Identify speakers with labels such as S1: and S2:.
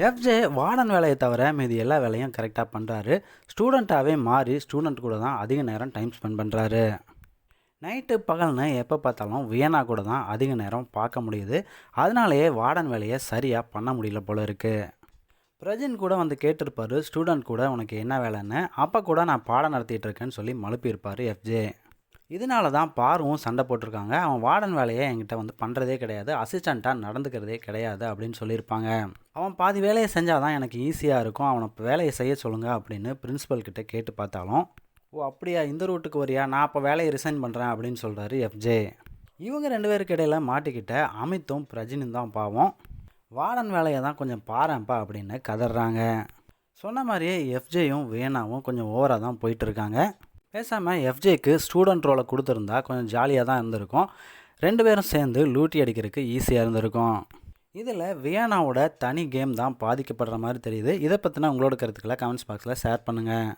S1: FJ warden வேலையை தவிர மீதி எல்லா வேலையும் கரெக்டாக பண்ணுறாரு. ஸ்டூடெண்ட்டாகவே மாறி ஸ்டூடெண்ட் கூட தான் அதிக நேரம் டைம் ஸ்பெண்ட் பண்ணுறாரு. நைட்டு பகல்னு எப்போ பார்த்தாலும் வியன்னா கூட தான் அதிக நேரம் பார்க்க முடியுது. அதனாலேயே வார்டன் வேலையை சரியாக பண்ண முடியல போல இருக்குது. பிரஜின் கூட வந்து கேட்டிருப்பாரு, ஸ்டூடெண்ட் கூட உனக்கு என்ன வேலைன்னு. அப்போ கூட நான் பாடம் நடத்திட்டு இருக்கேன்னு சொல்லி மழுப்பியிருப்பார் எஃப்ஜே. இதனால தான் பாருவும் சண்டை போட்டிருக்காங்க. அவன் வார்டன் வேலையை என்கிட்ட வந்து பண்ணுறதே கிடையாது, அசிஸ்டண்ட்டாக நடந்துக்கிறதே கிடையாது அப்படின்னு சொல்லியிருப்பாங்க. அவன் பாதி வேலையை செஞ்சால் தான் எனக்கு ஈஸியாக இருக்கும், அவனை வேலையை செய்ய சொல்லுங்கள் அப்படின்னு பிரின்ஸிபல் கிட்ட கேட்டு பார்த்தாலும், ஓ அப்படியா, இந்த ரூட்டுக்கு வரியா, நான் அப்போ வேலையை ரிசைன் பண்ணுறேன் அப்படின்னு சொல்கிறாரு எஃப்ஜே. இவங்க 2 பேருக்கு இடையில மாட்டிக்கிட்ட அமித்தும் பிரஜினும் தான் பாவம். வார்டன் வேலையை தான் கொஞ்சம் பாருப்பா அப்படின்னு கதறாங்க. சொன்ன மாதிரியே எஃப்ஜேயும் வேணாவும் கொஞ்சம் ஓவராக தான் போயிட்டுருக்காங்க. பேசாமல் எஃப்ஜேக்கு ஸ்டூடெண்ட் ரோலை கொடுத்துருந்தா கொஞ்சம் ஜாலியாக தான் இருந்திருக்கும். 2 பேரும் சேர்ந்து லூட்டி அடிக்கிறதுக்கு ஈஸியாக இருந்திருக்கும். இதில் வியானாவோட தனி கேம் தான் பாதிக்கப்படுற மாதிரி தெரியுது. இதை பற்றின உங்களோட கருத்துக்களை கமெண்ட்ஸ் பாக்ஸில் ஷேர் பண்ணுங்கள்.